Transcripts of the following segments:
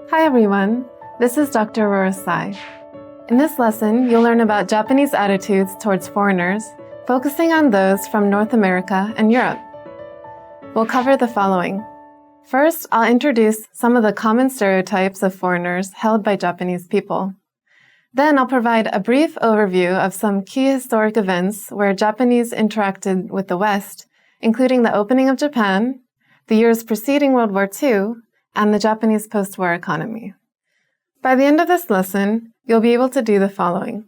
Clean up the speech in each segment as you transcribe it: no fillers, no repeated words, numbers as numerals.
Hi everyone, this is Dr. Aurora Sai. In this lesson, you'll learn about Japanese attitudes towards foreigners, focusing on those from North America and Europe. We'll cover the following. First, I'll introduce some of the common stereotypes of foreigners held by Japanese people. Then I'll provide a brief overview of some key historic events where Japanese interacted with the West, including the opening of Japan, the years preceding World War II, and the Japanese PostWar Economy. By the end of this lesson, you'll be able to do the following.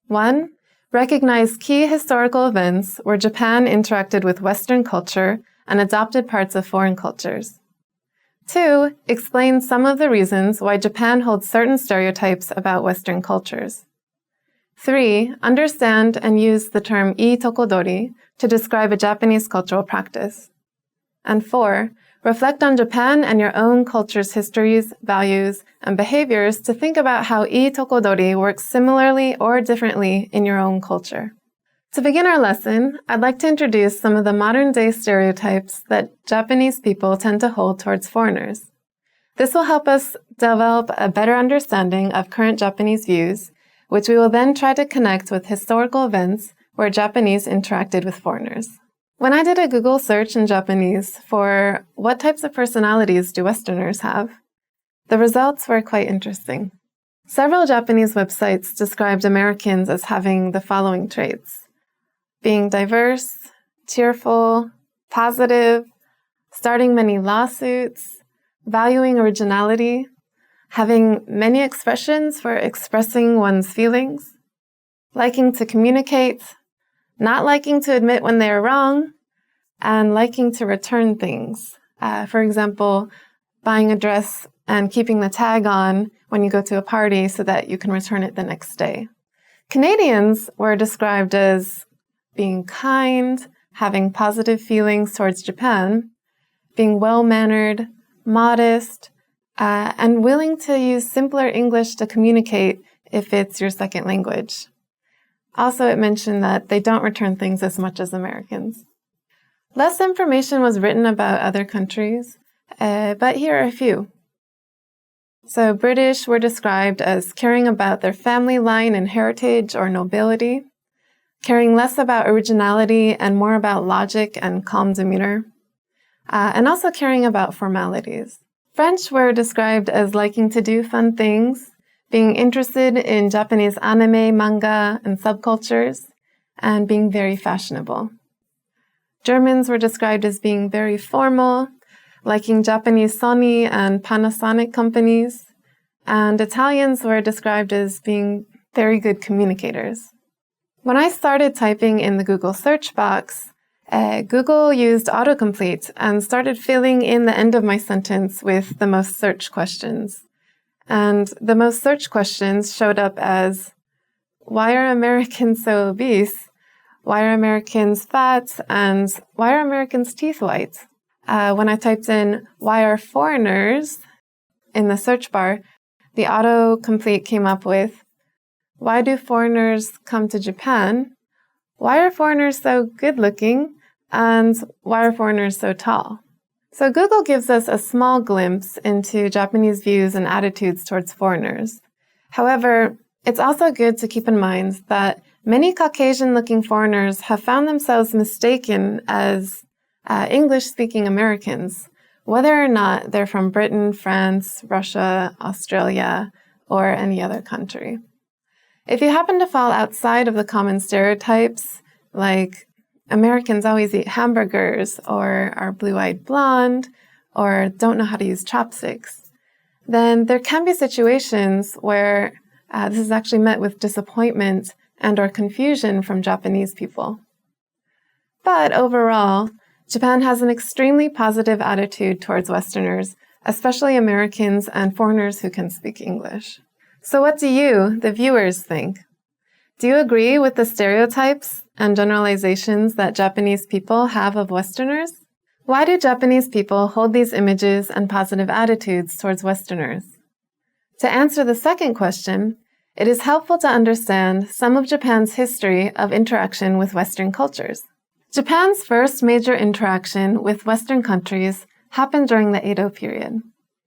1. Recognize key historical events where Japan interacted with Western culture and adopted parts of foreign cultures. 2. Explain some of the reasons why Japan holds certain stereotypes about Western cultures. 3. Understand and use the term ii tokodori to describe a Japanese cultural practice. And 4. Reflect on Japan and your own culture's histories, values, and behaviors to think about how ii tokodori works similarly or differently in your own culture. To begin our lesson, I'd like to introduce some of the modern-day stereotypes that Japanese people tend to hold towards foreigners. This will help us develop a better understanding of current Japanese views, which we will then try to connect with historical events where Japanese interacted with foreigners. When I did a Google search in Japanese for what types of personalities do Westerners have, the results were quite interesting. Several Japanese websites described Americans as having the following traits: being diverse, cheerful, positive, starting many lawsuits, valuing originality, having many expressions for expressing one's feelings, liking to communicate, not liking to admit when they are wrong, and liking to return things. For example, buying a dress and keeping the tag on when you go to a party so that you can return it the next day. Canadians were described as being kind, having positive feelings towards Japan, being well-mannered, modest, and willing to use simpler English to communicate if it's your second language. Also, it mentioned that they don't return things as much as Americans. Less information was written about other countries, but here are a few. So British were described as caring about their family line and heritage or nobility, caring less about originality and more about logic and calm demeanor, and also caring about formalities. French were described as liking to do fun things, being interested in Japanese anime, manga, and subcultures, and being very fashionable. Germans were described as being very formal, liking Japanese Sony and Panasonic companies, and Italians were described as being very good communicators. When I started typing in the Google search box, Google used autocomplete and started filling in the end of my sentence with the most searched questions. And the most searched questions showed up as, why are Americans so obese? Why are Americans fat? And why are Americans' teeth white? When I typed in, why are foreigners in the search bar, the autocomplete came up with, why do foreigners come to Japan? Why are foreigners so good-looking? And why are foreigners so tall? So Google gives us a small glimpse into Japanese views and attitudes towards foreigners. However, it's also good to keep in mind that many Caucasian-looking foreigners have found themselves mistaken as English-speaking Americans, whether or not they're from Britain, France, Russia, Australia, or any other country. If you happen to fall outside of the common stereotypes, like Americans always eat hamburgers, or are blue-eyed blonde, or don't know how to use chopsticks, then there can be situations where this is actually met with disappointment and or confusion from Japanese people. But overall, Japan has an extremely positive attitude towards Westerners, especially Americans and foreigners who can speak English. So what do you, the viewers, think? Do you agree with the stereotypes and generalizations that Japanese people have of Westerners? Why do Japanese people hold these images and positive attitudes towards Westerners? To answer the second question, it is helpful to understand some of Japan's history of interaction with Western cultures. Japan's first major interaction with Western countries happened during the Edo period.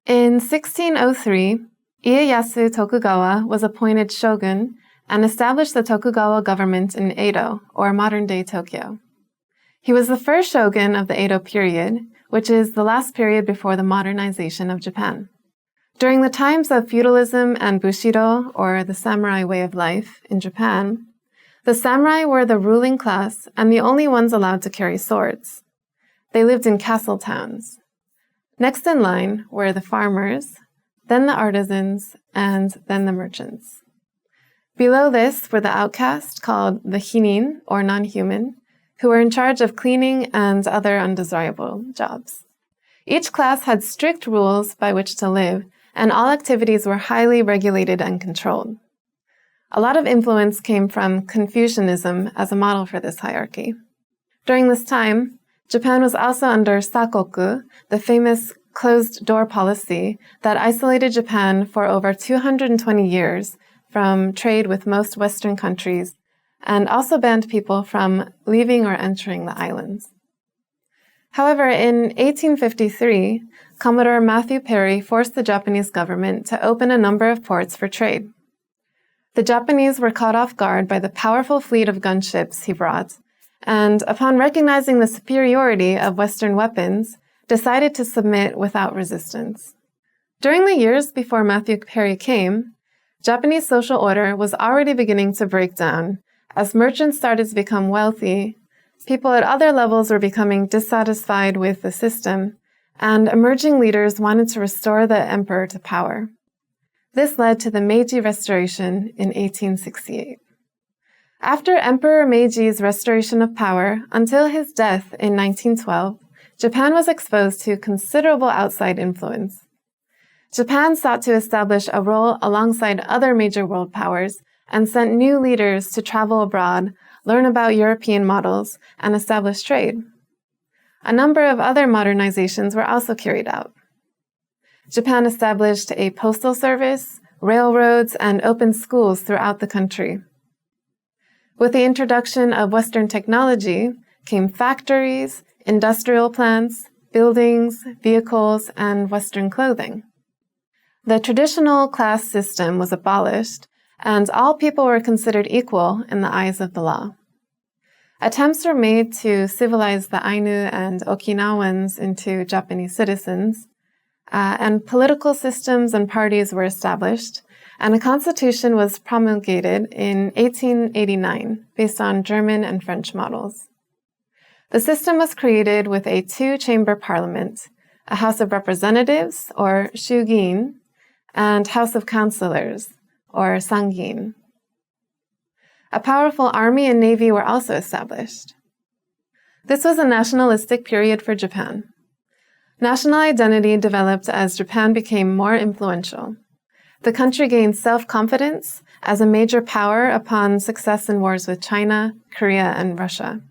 In 1603, Ieyasu Tokugawa was appointed shogun and established the Tokugawa government in Edo, or modern-day Tokyo. He was the first shogun of the Edo period, which is the last period before the modernization of Japan. During the times of feudalism and Bushido, or the samurai way of life, in Japan, the samurai were the ruling class and the only ones allowed to carry swords. They lived in castle towns. Next in line were the farmers, then the artisans, and then the merchants. Below this were the outcast, called the hinin, or non-human, who were in charge of cleaning and other undesirable jobs. Each class had strict rules by which to live, and all activities were highly regulated and controlled. A lot of influence came from Confucianism as a model for this hierarchy. During this time, Japan was also under sakoku, the famous closed-door policy that isolated Japan for over 220 years from trade with most Western countries, and also banned people from leaving or entering the islands. However, in 1853, Commodore Matthew Perry forced the Japanese government to open a number of ports for trade. The Japanese were caught off guard by the powerful fleet of gunships he brought, and upon recognizing the superiority of Western weapons, decided to submit without resistance. During the years before Matthew Perry came, Japanese social order was already beginning to break down. As merchants started to become wealthy, people at other levels were becoming dissatisfied with the system, and emerging leaders wanted to restore the emperor to power. This led to the Meiji Restoration in 1868. After Emperor Meiji's restoration of power, until his death in 1912, Japan was exposed to considerable outside influence. Japan sought to establish a role alongside other major world powers and sent new leaders to travel abroad, learn about European models, and establish trade. A number of other modernizations were also carried out. Japan established a postal service, railroads, and opened schools throughout the country. With the introduction of Western technology came factories, industrial plants, buildings, vehicles, and Western clothing. The traditional class system was abolished, and all people were considered equal in the eyes of the law. Attempts were made to civilize the Ainu and Okinawans into Japanese citizens, and political systems and parties were established, and a constitution was promulgated in 1889 based on German and French models. The system was created with a two-chamber parliament, a House of Representatives, or Shugin, and House of Councillors, or Sangin. A powerful army and navy were also established. This was a nationalistic period for Japan. National identity developed as Japan became more influential. The country gained self-confidence as a major power upon success in wars with China, Korea, and Russia.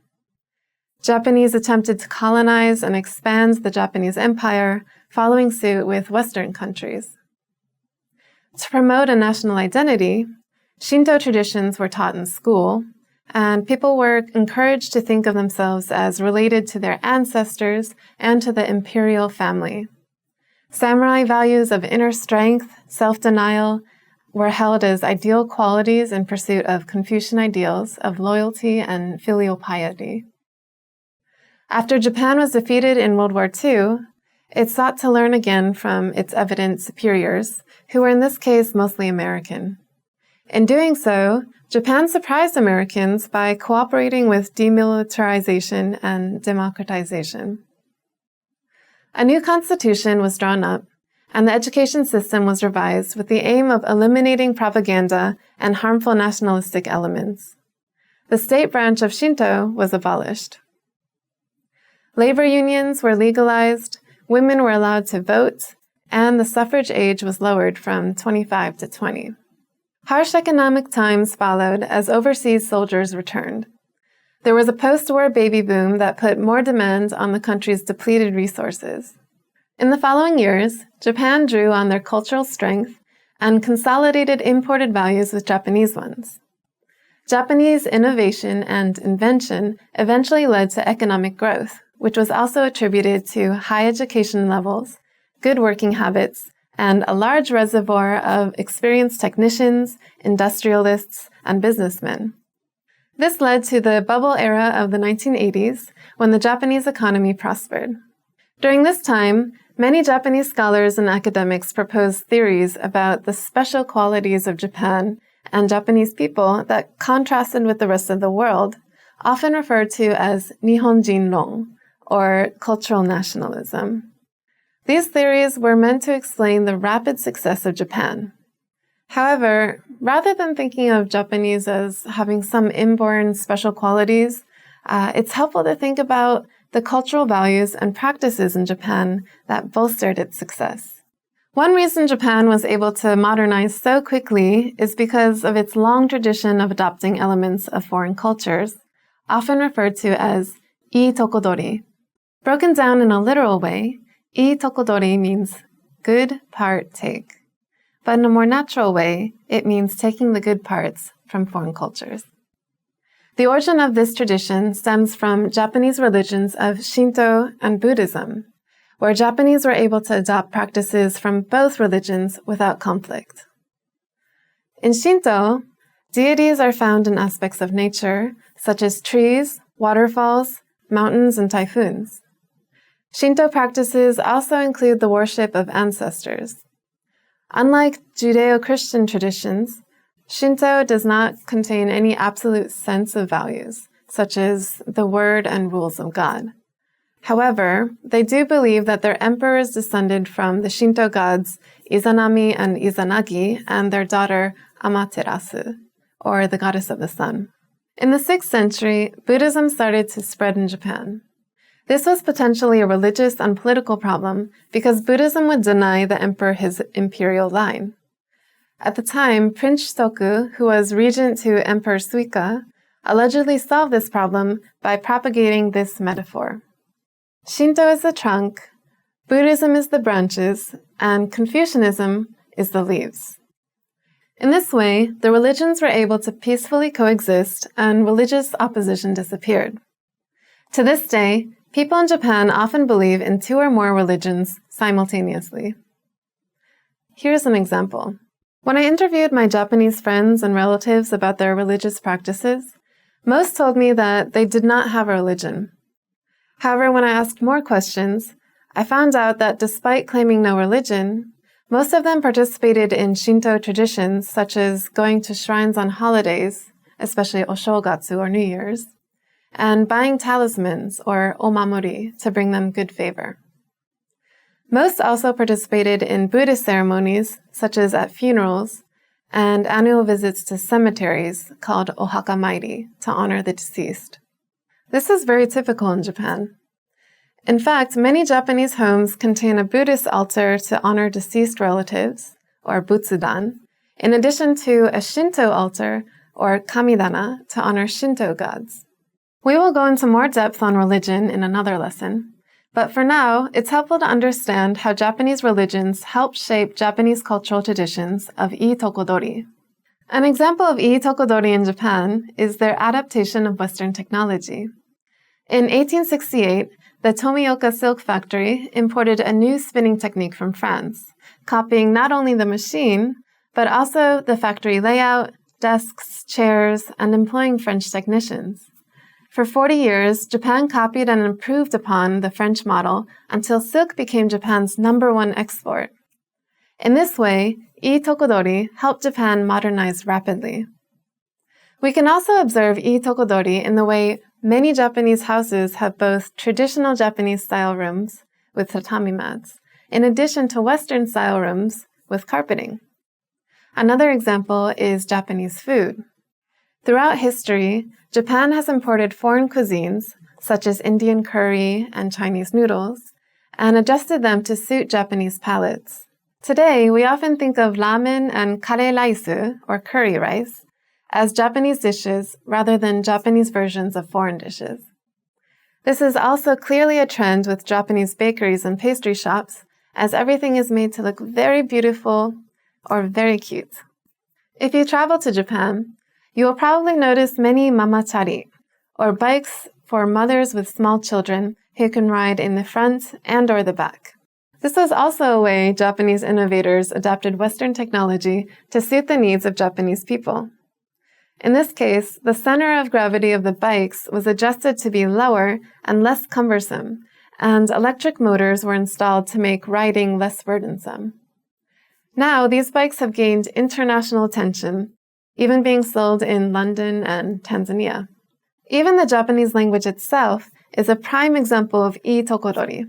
Japanese attempted to colonize and expand the Japanese Empire, following suit with Western countries. To promote a national identity, Shinto traditions were taught in school, and people were encouraged to think of themselves as related to their ancestors and to the imperial family. Samurai values of inner strength, self-denial, were held as ideal qualities in pursuit of Confucian ideals of loyalty and filial piety. After Japan was defeated in World War II, it sought to learn again from its evident superiors, who were in this case mostly American. In doing so, Japan surprised Americans by cooperating with demilitarization and democratization. A new constitution was drawn up, and the education system was revised with the aim of eliminating propaganda and harmful nationalistic elements. The state branch of Shinto was abolished. Labor unions were legalized, women were allowed to vote, and the suffrage age was lowered from 25 to 20. Harsh economic times followed as overseas soldiers returned. There was a post-war baby boom that put more demand on the country's depleted resources. In the following years, Japan drew on their cultural strength and consolidated imported values with Japanese ones. Japanese innovation and invention eventually led to economic growth, which was also attributed to high education levels, good working habits, and a large reservoir of experienced technicians, industrialists, and businessmen. This led to the bubble era of the 1980s, when the Japanese economy prospered. During this time, many Japanese scholars and academics proposed theories about the special qualities of Japan and Japanese people that contrasted with the rest of the world, often referred to as Nihonjin-ron, or cultural nationalism. These theories were meant to explain the rapid success of Japan. However, rather than thinking of Japanese as having some inborn special qualities, it's helpful to think about the cultural values and practices in Japan that bolstered its success. One reason Japan was able to modernize so quickly is because of its long tradition of adopting elements of foreign cultures, often referred to as ii tokodori. Broken down in a literal way, ii tokodori means good part take. But in a more natural way, it means taking the good parts from foreign cultures. The origin of this tradition stems from Japanese religions of Shinto and Buddhism, where Japanese were able to adopt practices from both religions without conflict. In Shinto, deities are found in aspects of nature, such as trees, waterfalls, mountains, and typhoons. Shinto practices also include the worship of ancestors. Unlike Judeo-Christian traditions, Shinto does not contain any absolute sense of values, such as the word and rules of God. However, they do believe that their emperor is descended from the Shinto gods Izanami and Izanagi and their daughter Amaterasu, or the goddess of the sun. In the 6th century, Buddhism started to spread in Japan. This was potentially a religious and political problem because Buddhism would deny the emperor his imperial line. At the time, Prince Shitoku, who was regent to Emperor Suika, allegedly solved this problem by propagating this metaphor. Shinto is the trunk, Buddhism is the branches, and Confucianism is the leaves. In this way, the religions were able to peacefully coexist and religious opposition disappeared. To this day, people in Japan often believe in 2 or more religions simultaneously. Here's an example. When I interviewed my Japanese friends and relatives about their religious practices, most told me that they did not have a religion. However, when I asked more questions, I found out that despite claiming no religion, most of them participated in Shinto traditions such as going to shrines on holidays, especially Oshogatsu or New Year's, and buying talismans or omamori to bring them good favor. Most also participated in Buddhist ceremonies, such as at funerals, and annual visits to cemeteries called ohakamairi to honor the deceased. This is very typical in Japan. In fact, many Japanese homes contain a Buddhist altar to honor deceased relatives, or butsudan, in addition to a Shinto altar, or kamidana, to honor Shinto gods. We will go into more depth on religion in another lesson, but for now, it's helpful to understand how Japanese religions help shape Japanese cultural traditions of ii tokodori. An example of ii tokodori in Japan is their adaptation of Western technology. In 1868, the Tomioka silk factory imported a new spinning technique from France, copying not only the machine, but also the factory layout, desks, chairs, and employing French technicians. For 40 years, Japan copied and improved upon the French model until silk became Japan's #1 export. In this way, ii tokodori helped Japan modernize rapidly. We can also observe ii tokodori in the way many Japanese houses have both traditional Japanese-style rooms with tatami mats, in addition to Western-style rooms with carpeting. Another example is Japanese food. Throughout history, Japan has imported foreign cuisines, such as Indian curry and Chinese noodles, and adjusted them to suit Japanese palates. Today, we often think of ramen and kare raisu, or curry rice, as Japanese dishes rather than Japanese versions of foreign dishes. This is also clearly a trend with Japanese bakeries and pastry shops, as everything is made to look very beautiful or very cute. If you travel to Japan, you will probably notice many mamachari, or bikes for mothers with small children who can ride in the front and or the back. This was also a way Japanese innovators adapted Western technology to suit the needs of Japanese people. In this case, the center of gravity of the bikes was adjusted to be lower and less cumbersome, and electric motors were installed to make riding less burdensome. Now, these bikes have gained international attention, even being sold in London and Tanzania. Even the Japanese language itself is a prime example of ii-tokodori.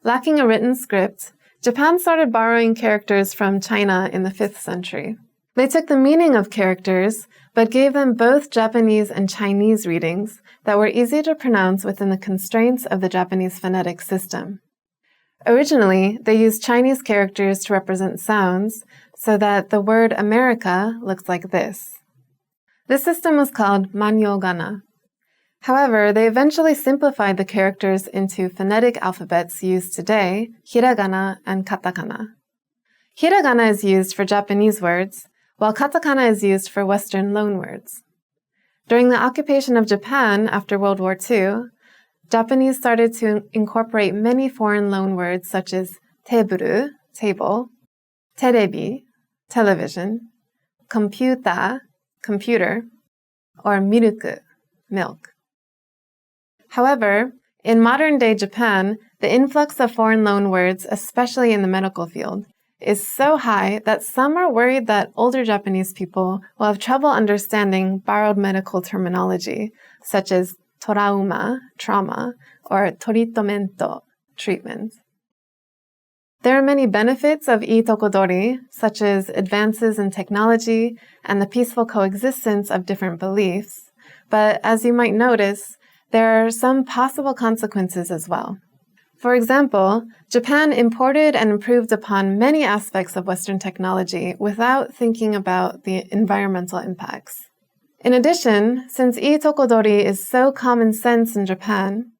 Lacking a written script, Japan started borrowing characters from China in the 5th century. They took the meaning of characters, but gave them both Japanese and Chinese readings that were easy to pronounce within the constraints of the Japanese phonetic system. Originally, they used Chinese characters to represent sounds, so that the word America looks like this. This system was called manyogana. However, they eventually simplified the characters into phonetic alphabets used today, hiragana and katakana. Hiragana is used for Japanese words, while katakana is used for Western loanwords. During the occupation of Japan after World War II, Japanese started to incorporate many foreign loanwords such as teburu, table, terebi, television, computa, computer, or miruku, milk. However, in modern-day Japan, the influx of foreign loanwords, especially in the medical field, is so high that some are worried that older Japanese people will have trouble understanding borrowed medical terminology, such as torauma, trauma, or toritomento, treatment. There are many benefits of ii-tokodori, such as advances in technology and the peaceful coexistence of different beliefs, but as you might notice, there are some possible consequences as well. For example, Japan imported and improved upon many aspects of Western technology without thinking about the environmental impacts. In addition, since ii-tokodori is so common sense in Japan,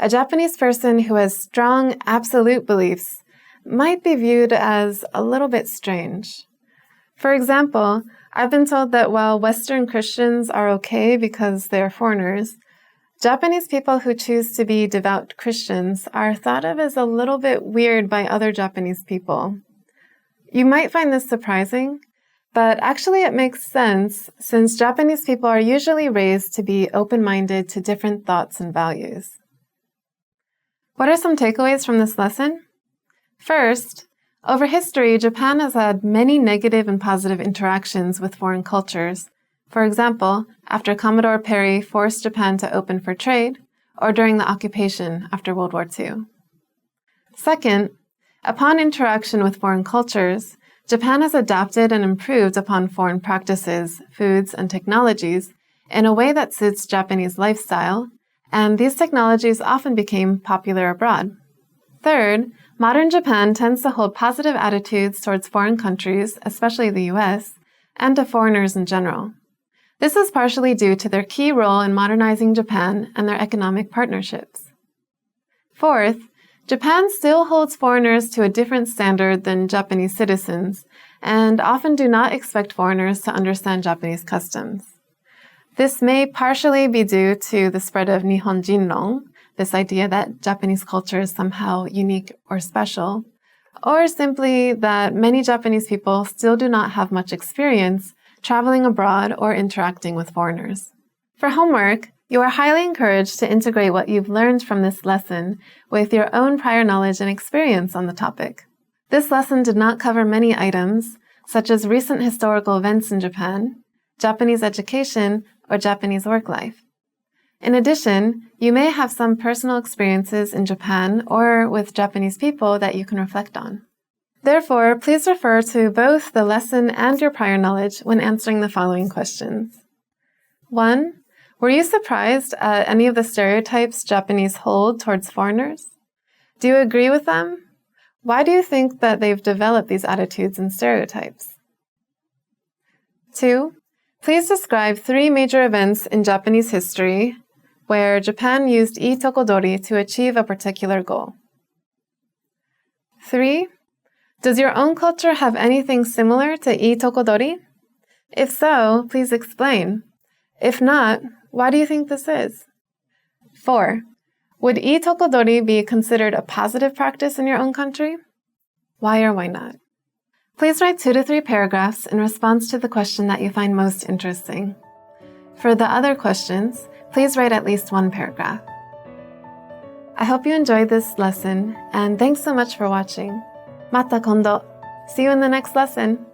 a Japanese person who has strong absolute beliefs might be viewed as a little bit strange. For example, I've been told that while Western Christians are okay because they're foreigners, Japanese people who choose to be devout Christians are thought of as a little bit weird by other Japanese people. You might find this surprising, but actually it makes sense since Japanese people are usually raised to be open-minded to different thoughts and values. What are some takeaways from this lesson? First, over history, Japan has had many negative and positive interactions with foreign cultures. For example, after Commodore Perry forced Japan to open for trade, or during the occupation after World War II. Second, upon interaction with foreign cultures, Japan has adapted and improved upon foreign practices, foods, and technologies in a way that suits Japanese lifestyle, and these technologies often became popular abroad. Third, modern Japan tends to hold positive attitudes towards foreign countries, especially the US, and to foreigners in general. This is partially due to their key role in modernizing Japan and their economic partnerships. Fourth, Japan still holds foreigners to a different standard than Japanese citizens, and often do not expect foreigners to understand Japanese customs. This may partially be due to the spread of Nihonjinron, this idea that Japanese culture is somehow unique or special, or simply that many Japanese people still do not have much experience traveling abroad or interacting with foreigners. For homework, you are highly encouraged to integrate what you've learned from this lesson with your own prior knowledge and experience on the topic. This lesson did not cover many items, such as recent historical events in Japan, Japanese education, or Japanese work life. In addition, you may have some personal experiences in Japan or with Japanese people that you can reflect on. Therefore, please refer to both the lesson and your prior knowledge when answering the following questions. 1. Were you surprised at any of the stereotypes Japanese hold towards foreigners? Do you agree with them? Why do you think that they've developed these attitudes and stereotypes? 2. Please describe 3 major events in Japanese history where Japan used ii-tokodori to achieve a particular goal. 3. Does your own culture have anything similar to ii-tokodori? If so, please explain. If not, why do you think this is? 4. Would itokodori be considered a positive practice in your own country? Why or why not? Please write 2 to 3 paragraphs in response to the question that you find most interesting. For the other questions, please write at least 1 paragraph. I hope you enjoyed this lesson, and thanks so much for watching. Mata kondo. See you in the next lesson.